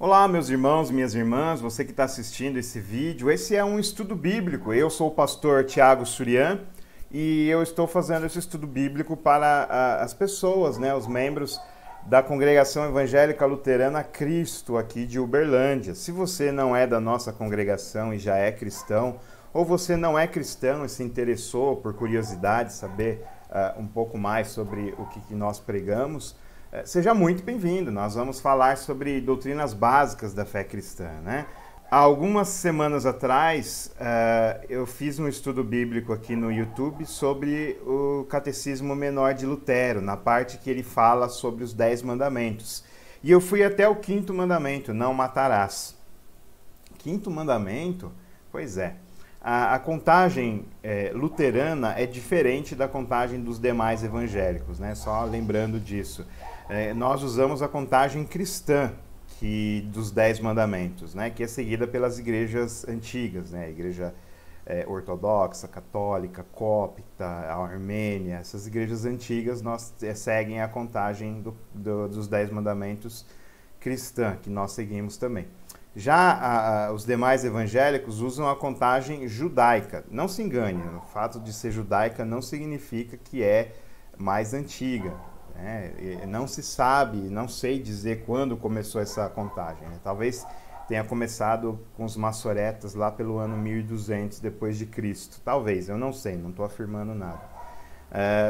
Olá, meus irmãos, minhas irmãs, você que está assistindo esse vídeo. Esse é um estudo bíblico. Eu sou o pastor Tiago Surian e eu estou fazendo esse estudo bíblico para as pessoas, os membros da Congregação Evangélica Luterana Cristo aqui de Uberlândia. Se você não é da nossa congregação e já é cristão, ou você não é cristão e se interessou por curiosidade saber um pouco mais sobre o que nós pregamos, seja muito bem-vindo. Nós vamos falar sobre doutrinas básicas da fé cristã, Há algumas semanas atrás, eu fiz um estudo bíblico aqui no YouTube sobre o Catecismo Menor de Lutero, na parte que ele fala sobre os 10 mandamentos. E eu fui até o 5º mandamento, não matarás. 5º mandamento? Pois é. A contagem luterana é diferente da contagem dos demais evangélicos, Só lembrando disso. Nós usamos a contagem cristã dos 10 mandamentos, Que é seguida pelas igrejas antigas, A igreja ortodoxa, católica, cópita, a armênia. Essas igrejas antigas seguem a contagem dos 10 mandamentos cristã, que nós seguimos também. Já os demais evangélicos usam a contagem judaica. Não se engane, o fato de ser judaica não significa que é mais antiga. Não se sabe, não sei dizer quando começou essa contagem. Talvez tenha começado com os maçoretas lá pelo ano 1200 depois de Cristo. Talvez, eu não sei, não estou afirmando nada.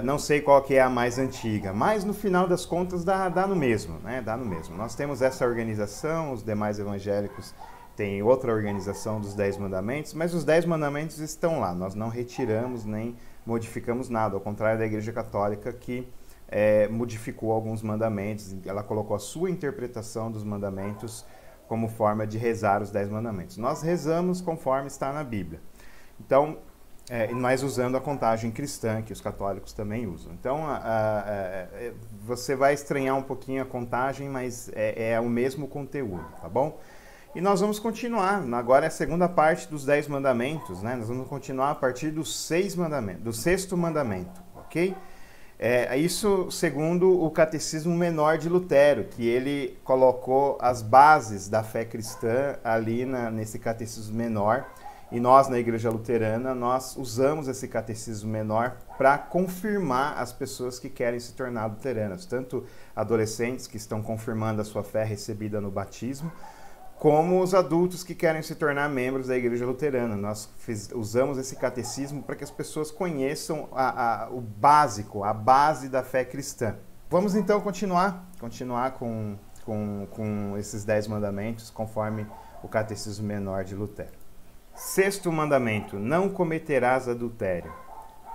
Não sei qual que é a mais antiga, mas no final das contas dá no mesmo, Dá no mesmo. Nós temos essa organização, os demais evangélicos têm outra organização dos 10 mandamentos, mas os 10 mandamentos estão lá, nós não retiramos nem modificamos nada, ao contrário da Igreja Católica que modificou alguns mandamentos, ela colocou a sua interpretação dos mandamentos como forma de rezar os 10 mandamentos. Nós rezamos conforme está na Bíblia. Então, mas usando a contagem cristã, que os católicos também usam. Então, você vai estranhar um pouquinho a contagem, mas é o mesmo conteúdo, tá bom? E nós vamos continuar, agora é a segunda parte dos 10 mandamentos, Nós vamos continuar a partir do 6º mandamento, ok? Isso segundo o Catecismo Menor de Lutero, que ele colocou as bases da fé cristã ali nesse Catecismo Menor. E nós, na Igreja Luterana, nós usamos esse Catecismo Menor para confirmar as pessoas que querem se tornar luteranas, tanto adolescentes que estão confirmando a sua fé recebida no batismo, como os adultos que querem se tornar membros da Igreja Luterana. Nós usamos esse catecismo para que as pessoas conheçam o básico, a base da fé cristã. Vamos então continuar com esses 10 mandamentos, conforme o Catecismo Menor de Lutero. 6º mandamento, não cometerás adultério.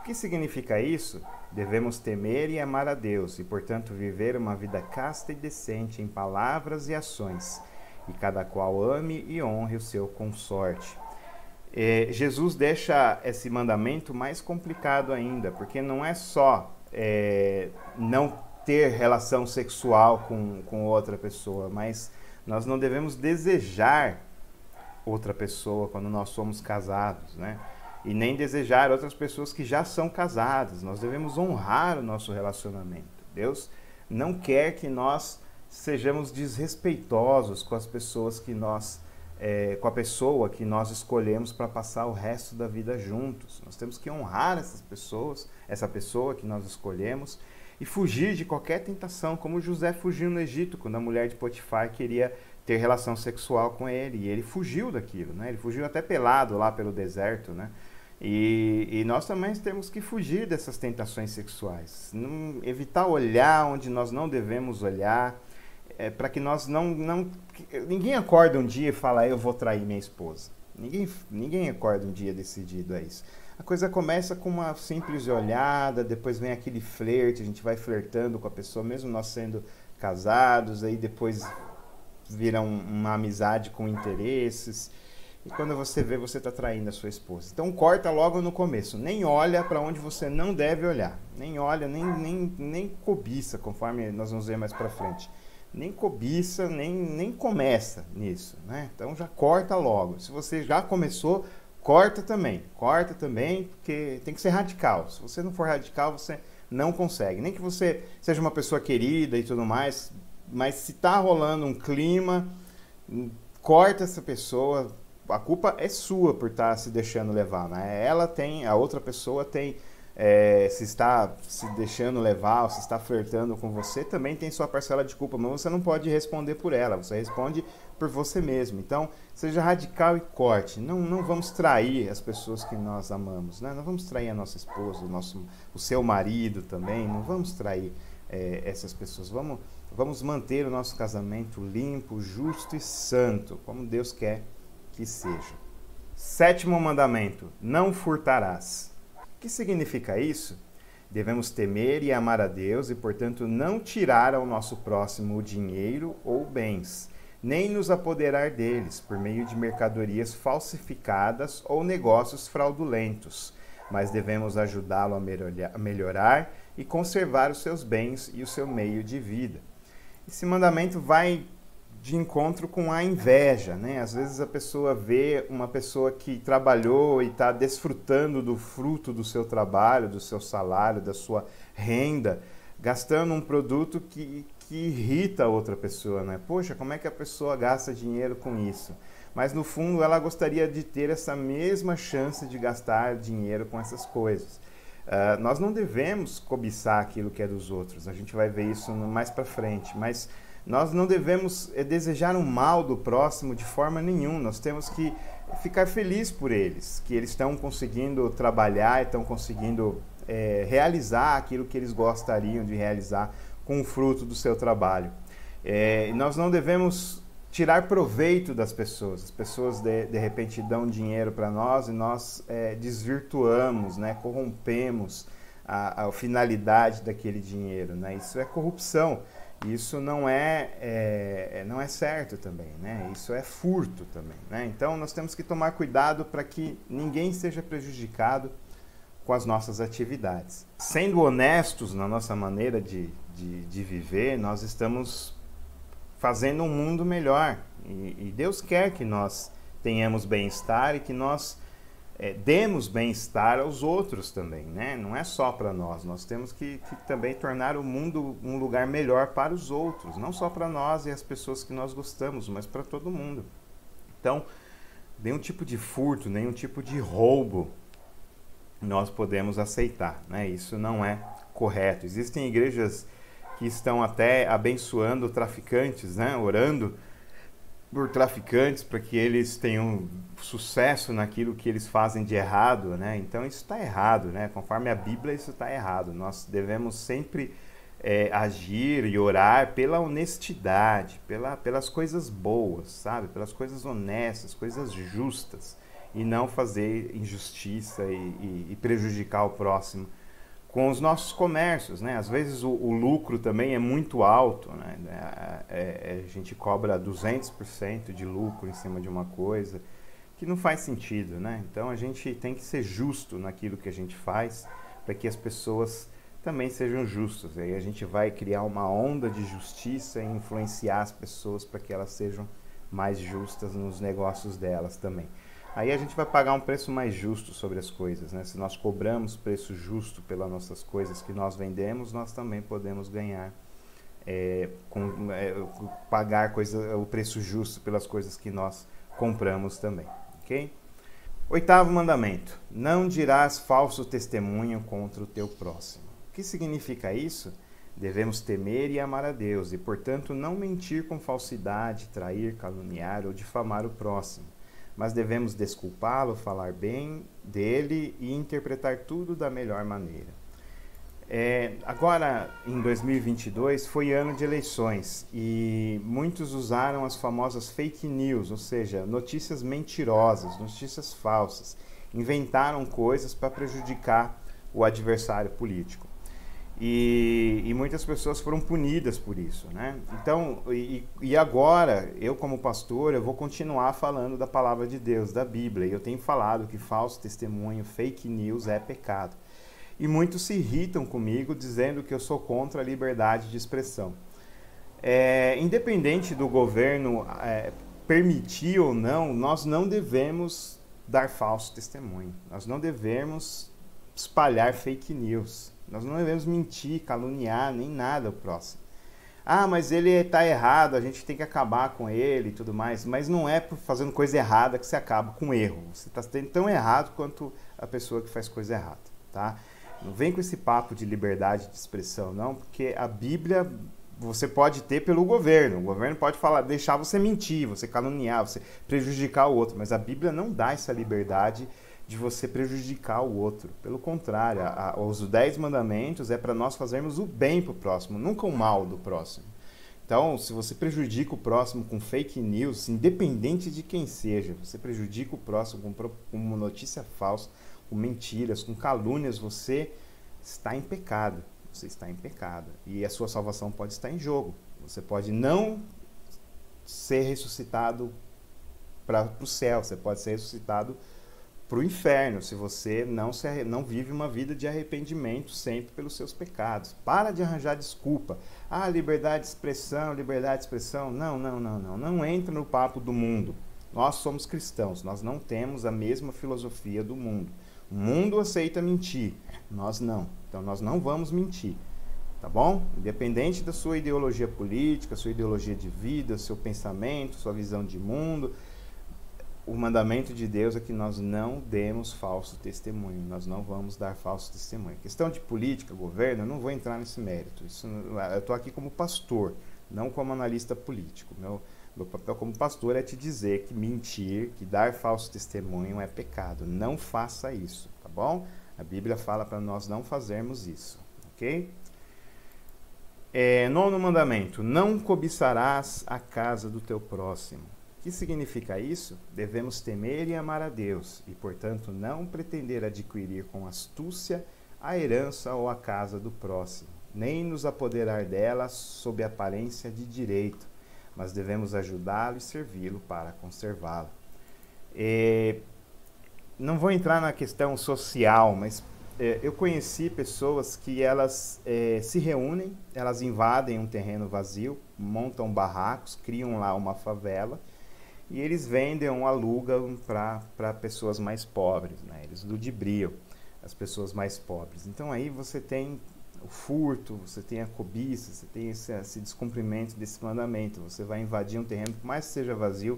O que significa isso? Devemos temer e amar a Deus e, portanto, viver uma vida casta e decente em palavras e ações, e cada qual ame e honre o seu consorte. Jesus deixa esse mandamento mais complicado ainda, porque não é só não ter relação sexual com outra pessoa, mas nós não devemos desejar outra pessoa quando nós somos casados, E nem desejar outras pessoas que já são casadas. Nós devemos honrar o nosso relacionamento. Deus não quer que nós sejamos desrespeitosos com as pessoas com a pessoa que nós escolhemos para passar o resto da vida juntos. Nós temos que honrar essa pessoa que nós escolhemos e fugir de qualquer tentação, como José fugiu no Egito, quando a mulher de Potifar queria ter relação sexual com ele, e ele fugiu daquilo, Ele fugiu até pelado lá pelo deserto, E nós também temos que fugir dessas tentações sexuais, evitar olhar onde nós não devemos olhar, para que nós ninguém acorda um dia e fala, eu vou trair minha esposa. Ninguém acorda um dia decidido a isso. A coisa começa com uma simples olhada, depois vem aquele flerte, a gente vai flertando com a pessoa, mesmo nós sendo casados, aí depois vira uma amizade com interesses, e quando você vê, você está traindo a sua esposa. Então corta logo no começo, nem olha para onde você não deve olhar, nem olha, nem cobiça, conforme nós vamos ver mais para frente. Nem cobiça, nem começa nisso, Então já corta logo. Se você já começou, corta também, porque tem que ser radical. Se você não for radical, você não consegue. Nem que você seja uma pessoa querida e tudo mais, mas se está rolando um clima corta essa pessoa, a culpa é sua por estar se deixando levar, né? Ela tem, a outra pessoa tem, se está se deixando levar, ou se está flertando com você, também tem sua parcela de culpa, mas você não pode responder por ela, você responde por você mesmo. Então, seja radical e corte. Não vamos trair as pessoas que nós amamos, né? Não vamos trair a nossa esposa, o seu marido também, não vamos trair essas pessoas. Vamos manter o nosso casamento limpo, justo e santo, como Deus quer que seja. 7º mandamento: não furtarás. O que significa isso? Devemos temer e amar a Deus e, portanto, não tirar ao nosso próximo o dinheiro ou bens, nem nos apoderar deles por meio de mercadorias falsificadas ou negócios fraudulentos, mas devemos ajudá-lo a melhorar e conservar os seus bens e o seu meio de vida. Esse mandamento vai de encontro com a inveja, né? Às vezes a pessoa vê uma pessoa que trabalhou e está desfrutando do fruto do seu trabalho, do seu salário, da sua renda, gastando um produto que irrita a outra pessoa, né? Poxa, como é que a pessoa gasta dinheiro com isso? Mas no fundo ela gostaria de ter essa mesma chance de gastar dinheiro com essas coisas. Nós não devemos cobiçar aquilo que é dos outros, a gente vai ver isso mais para frente, mas nós não devemos desejar o mal do próximo de forma nenhuma. Nós temos que ficar felizes por eles, que eles estão conseguindo trabalhar, estão conseguindo realizar aquilo que eles gostariam de realizar com o fruto do seu trabalho. Nós não devemos tirar proveito das pessoas. As pessoas de repente dão dinheiro para nós e nós desvirtuamos, né? Corrompemos a finalidade daquele dinheiro, né? Isso é corrupção. Isso não é certo também, né? Isso é furto também, né? Então nós temos que tomar cuidado para que ninguém seja prejudicado com as nossas atividades. Sendo honestos na nossa maneira de viver, nós estamos fazendo um mundo melhor. E Deus quer que nós tenhamos bem-estar e que nós demos bem-estar aos outros também, né? Não é só para nós, nós temos que também tornar o mundo um lugar melhor para os outros, não só para nós e as pessoas que nós gostamos, mas para todo mundo. Então, nenhum tipo de furto, nenhum tipo de roubo nós podemos aceitar, né? Isso não é correto. Existem igrejas que estão até abençoando traficantes, né? Orando por traficantes para que eles tenham sucesso naquilo que eles fazem de errado, né? Então isso está errado, né? Conforme a Bíblia, isso está errado. Nós devemos sempre agir e orar pela honestidade, pelas coisas boas, sabe? Pelas coisas honestas, coisas justas, e não fazer injustiça e prejudicar o próximo com os nossos comércios, né? Às vezes o lucro também é muito alto, né? A gente cobra 200% de lucro em cima de uma coisa que não faz sentido, né? Então a gente tem que ser justo naquilo que a gente faz para que as pessoas também sejam justas. Aí a gente vai criar uma onda de justiça e influenciar as pessoas para que elas sejam mais justas nos negócios delas também. Aí a gente vai pagar um preço mais justo sobre as coisas, né? Se nós cobramos preço justo pelas nossas coisas que nós vendemos, nós também podemos ganhar, pagar o preço justo pelas coisas que nós compramos também, ok? 8º mandamento: não dirás falso testemunho contra o teu próximo. O que significa isso? Devemos temer e amar a Deus e, portanto, não mentir com falsidade, trair, caluniar ou difamar o próximo. Mas devemos desculpá-lo, falar bem dele e interpretar tudo da melhor maneira. Agora, em 2022, foi ano de eleições e muitos usaram as famosas fake news, ou seja, notícias mentirosas, notícias falsas. Inventaram coisas para prejudicar o adversário político. E muitas pessoas foram punidas por isso, né? Então, e agora, eu como pastor, eu vou continuar falando da palavra de Deus, da Bíblia. E eu tenho falado que falso testemunho, fake news é pecado. E muitos se irritam comigo dizendo que eu sou contra a liberdade de expressão. Independente do governo permitir ou não, nós não devemos dar falso testemunho. Nós não devemos espalhar fake news. Nós não devemos mentir, caluniar, nem nada ao próximo. Ah, mas ele está errado, a gente tem que acabar com ele e tudo mais. Mas não é por fazendo coisa errada que você acaba com erro. Você está tão errado quanto a pessoa que faz coisa errada, tá? Não vem com esse papo de liberdade de expressão, não, porque a Bíblia você pode ter pelo governo. O governo pode falar, deixar você mentir, você caluniar, você prejudicar o outro. Mas a Bíblia não dá essa liberdade de você prejudicar o outro. Pelo contrário, os 10 mandamentos é para nós fazermos o bem para o próximo, nunca o mal do próximo. Então, se você prejudica o próximo com fake news, independente de quem seja, você prejudica o próximo com uma notícia falsa, com mentiras, com calúnias, você está em pecado. Você está em pecado. E a sua salvação pode estar em jogo. Você pode não ser ressuscitado para o céu, você pode ser ressuscitado para o inferno, se você não vive uma vida de arrependimento sempre pelos seus pecados. Para de arranjar desculpa. Ah, liberdade de expressão, liberdade de expressão. Não. Não entra no papo do mundo. Nós somos cristãos, nós não temos a mesma filosofia do mundo. O mundo aceita mentir, nós não. Então nós não vamos mentir, tá bom? Independente da sua ideologia política, sua ideologia de vida, seu pensamento, sua visão de mundo, o mandamento de Deus é que nós não demos falso testemunho, nós não vamos dar falso testemunho. Questão de política, governo, eu não vou entrar nesse mérito. Eu estou aqui como pastor, não como analista político. Meu papel como pastor é te dizer que mentir, que dar falso testemunho é pecado. Não faça isso, tá bom? A Bíblia fala para nós não fazermos isso, ok? Nono mandamento, não cobiçarás a casa do teu próximo. O que significa isso? Devemos temer e amar a Deus e, portanto, não pretender adquirir com astúcia a herança ou a casa do próximo, nem nos apoderar dela sob aparência de direito, mas devemos ajudá-lo e servi-lo para conservá-la. Não vou entrar na questão social, mas eu conheci pessoas que elas se reúnem, elas invadem um terreno vazio, montam barracos, criam lá uma favela, e eles vendem ou alugam para pessoas mais pobres, né? Eles ludibriam as pessoas mais pobres. Então aí você tem o furto, você tem a cobiça, você tem esse descumprimento desse mandamento. Você vai invadir um terreno, por mais que seja vazio,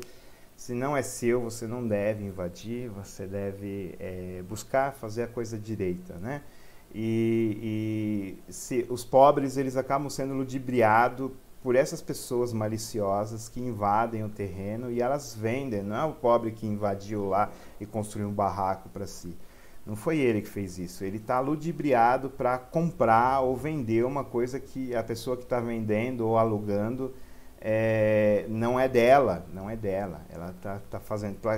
se não é seu, você não deve invadir, você deve buscar fazer a coisa direita, né? E se os pobres, eles acabam sendo ludibriados por essas pessoas maliciosas que invadem o terreno e elas vendem. Não é o pobre que invadiu lá e construiu um barraco para si. Não foi ele que fez isso. Ele está ludibriado para comprar ou vender uma coisa que a pessoa que está vendendo ou alugando não é dela. Ela está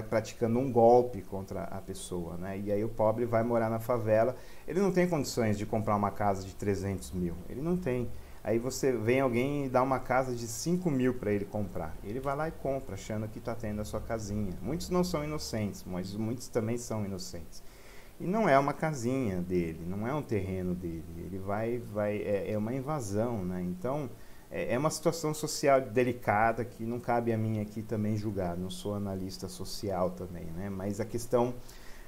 praticando um golpe contra a pessoa, né? E aí o pobre vai morar na favela. Ele não tem condições de comprar uma casa de 300 mil. Ele não tem. Aí vem alguém e dá uma casa de 5 mil para ele comprar. Ele vai lá e compra, achando que está tendo a sua casinha. Muitos não são inocentes, mas muitos também são inocentes. E não é uma casinha dele, não é um terreno dele. Ele é uma invasão, né? Então, é uma situação social delicada que não cabe a mim aqui também julgar. Não sou analista social também, né? Mas a questão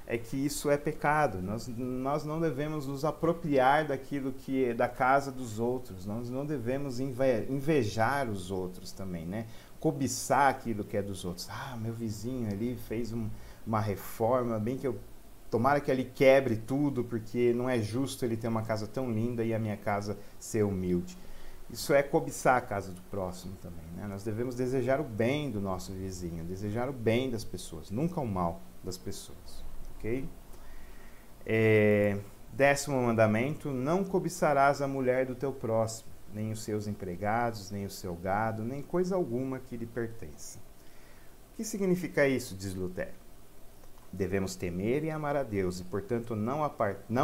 é que isso é pecado. Nós não devemos nos apropriar daquilo que é da casa dos outros. Nós não devemos invejar os outros também, né? Cobiçar aquilo que é dos outros. Ah, meu vizinho ali fez uma reforma, bem que tomara que ele quebre tudo, porque não é justo ele ter uma casa tão linda e a minha casa ser humilde. Isso é cobiçar a casa do próximo também, né? Nós devemos desejar o bem do nosso vizinho, desejar o bem das pessoas, nunca o mal das pessoas. Okay? 10º mandamento, não cobiçarás a mulher do teu próximo, nem os seus empregados, nem o seu gado, nem coisa alguma que lhe pertença. O que significa isso, diz Lutero? Devemos temer e amar a Deus e, portanto, não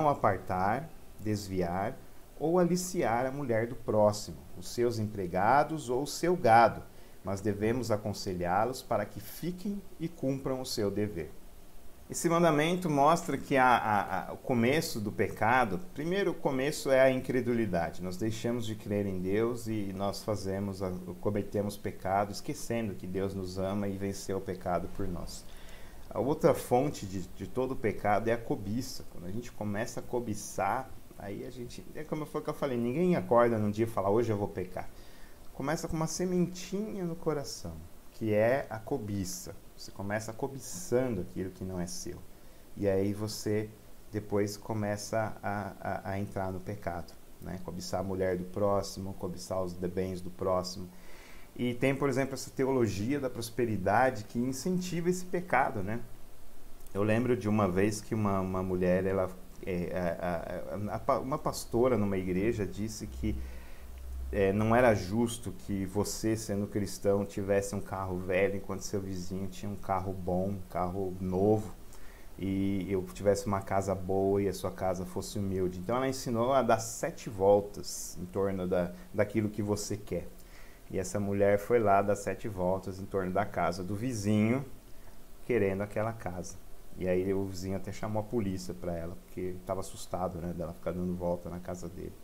apartar, desviar ou aliciar a mulher do próximo, os seus empregados ou o seu gado, mas devemos aconselhá-los para que fiquem e cumpram o seu dever. Esse mandamento mostra que o começo do pecado, primeiro o começo é a incredulidade. Nós deixamos de crer em Deus e nós cometemos pecado, esquecendo que Deus nos ama e venceu o pecado por nós. A outra fonte de todo o pecado é a cobiça. Quando a gente começa a cobiçar, aí a gente, como foi que eu falei, ninguém acorda num dia e fala, hoje eu vou pecar. começa com uma sementinha no coração, que é a cobiça. Você começa cobiçando aquilo que não é seu. E aí você depois começa a entrar no pecado, né? Cobiçar a mulher do próximo, cobiçar os bens do próximo. E tem, por exemplo, essa teologia da prosperidade que incentiva esse pecado, né? Eu lembro de uma vez que uma mulher, uma pastora numa igreja disse que não era justo que você, sendo cristão, tivesse um carro velho enquanto seu vizinho tinha um carro bom, um carro novo, e eu tivesse uma casa boa e a sua casa fosse humilde. Então ela ensinou a dar 7 voltas em torno daquilo que você quer. E essa mulher foi lá dar 7 voltas em torno da casa do vizinho, querendo aquela casa. E aí o vizinho até chamou a polícia para ela, porque estava assustado, né, dela ficar dando volta na casa dele.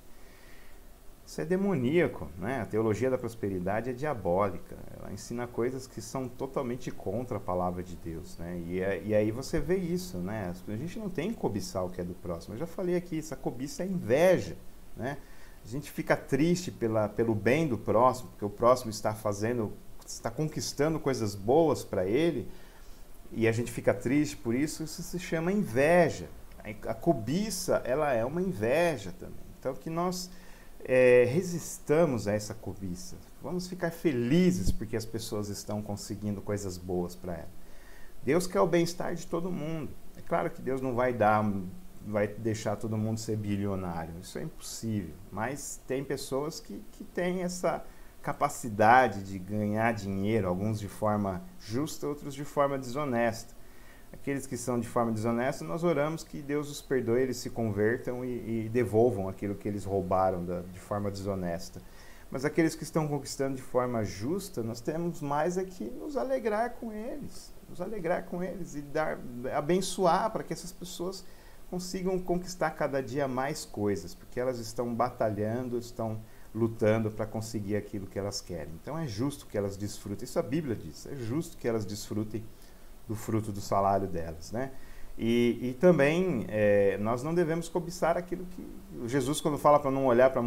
Isso é demoníaco, né? A teologia da prosperidade é diabólica. Ela ensina coisas que são totalmente contra a palavra de Deus, né? E aí você vê isso, né? A gente não tem que cobiçar o que é do próximo. Eu já falei aqui, essa cobiça é inveja, né? A gente fica triste pelo bem do próximo, porque o próximo está conquistando coisas boas para ele, e a gente fica triste por isso. Isso se chama inveja. A cobiça, ela é uma inveja também. Então, que nós resistamos a essa cobiça. Vamos ficar felizes porque as pessoas estão conseguindo coisas boas para ela. Deus quer o bem-estar de todo mundo. É claro que Deus não vai deixar todo mundo ser bilionário. Isso é impossível. Mas tem pessoas que têm essa capacidade de ganhar dinheiro, alguns de forma justa, outros de forma desonesta. Aqueles que são de forma desonesta, nós oramos que Deus os perdoe, eles se convertam e devolvam aquilo que eles roubaram de forma desonesta. Mas aqueles que estão conquistando de forma justa, nós temos mais que nos alegrar com eles. Nos alegrar com eles e abençoar para que essas pessoas consigam conquistar cada dia mais coisas, porque elas estão batalhando, estão lutando para conseguir aquilo que elas querem. Então é justo que elas desfrutem, isso a Bíblia diz, é justo que elas desfrutem do fruto do salário delas, né? E também nós não devemos cobiçar aquilo que Jesus, quando fala para não olhar para a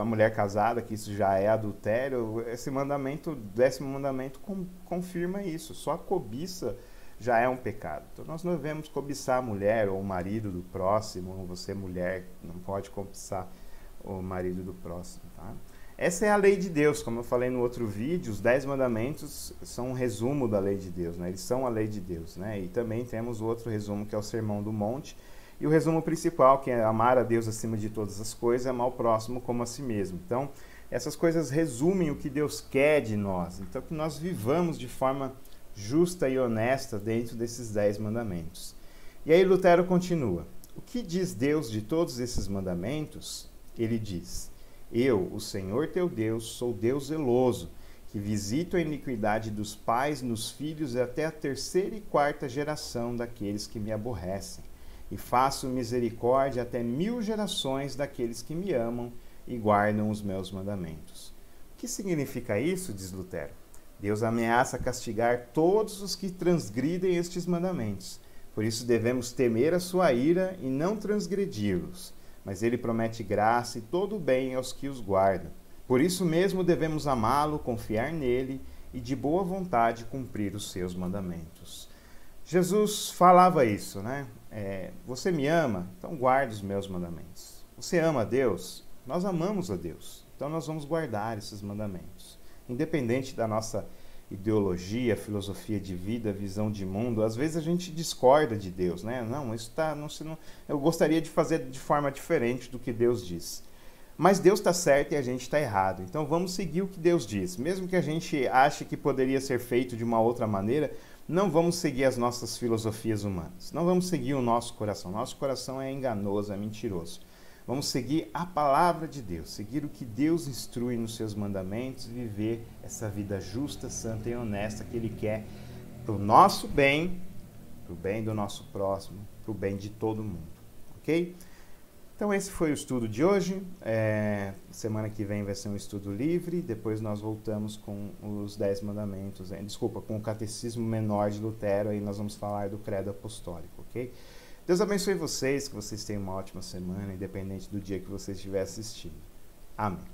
mulher casada, que isso já é adultério, esse mandamento, 10º mandamento, confirma isso. Só a cobiça já é um pecado. Então nós não devemos cobiçar a mulher ou o marido do próximo, ou você, mulher, não pode cobiçar o marido do próximo, tá? Essa é a lei de Deus, como eu falei no outro vídeo. Os 10 mandamentos são um resumo da lei de Deus, né? Eles são a lei de Deus, né? E também temos o outro resumo, que é o Sermão do Monte, e o resumo principal, que é amar a Deus acima de todas as coisas e amar o próximo como a si mesmo. Então, essas coisas resumem o que Deus quer de nós, então que nós vivamos de forma justa e honesta dentro desses 10 mandamentos. E aí Lutero continua: o que diz Deus de todos esses mandamentos? Ele diz: eu, o Senhor teu Deus, sou Deus zeloso, que visito a iniquidade dos pais nos filhos e até a 3ª e 4ª geração daqueles que me aborrecem, e faço misericórdia até 1000 gerações daqueles que me amam e guardam os meus mandamentos. O que significa isso, diz Lutero? Deus ameaça castigar todos os que transgridem estes mandamentos. Por isso devemos temer a sua ira e não transgredi-los. Mas ele promete graça e todo o bem aos que os guardam. Por isso mesmo devemos amá-lo, confiar nele e de boa vontade cumprir os seus mandamentos. Jesus falava isso, né? Você me ama? Então guarde os meus mandamentos. Você ama a Deus? Nós amamos a Deus. Então nós vamos guardar esses mandamentos. Independente da nossa ideologia, filosofia de vida, visão de mundo, às vezes a gente discorda de Deus, né? Não, isso eu gostaria de fazer de forma diferente do que Deus diz. Mas Deus está certo e a gente está errado. Então vamos seguir o que Deus diz. Mesmo que a gente ache que poderia ser feito de uma outra maneira, não vamos seguir as nossas filosofias humanas. Não vamos seguir o nosso coração. Nosso coração é enganoso, é mentiroso. Vamos seguir a palavra de Deus, seguir o que Deus instrui nos seus mandamentos e viver essa vida justa, santa e honesta que Ele quer para o nosso bem, para o bem do nosso próximo, para o bem de todo mundo, ok? Então esse foi o estudo de hoje. Semana que vem vai ser um estudo livre, depois nós voltamos com os 10 mandamentos, com o Catecismo Menor de Lutero, aí nós vamos falar do Credo Apostólico, ok? Deus abençoe vocês, que vocês tenham uma ótima semana, independente do dia que você estiver assistindo. Amém.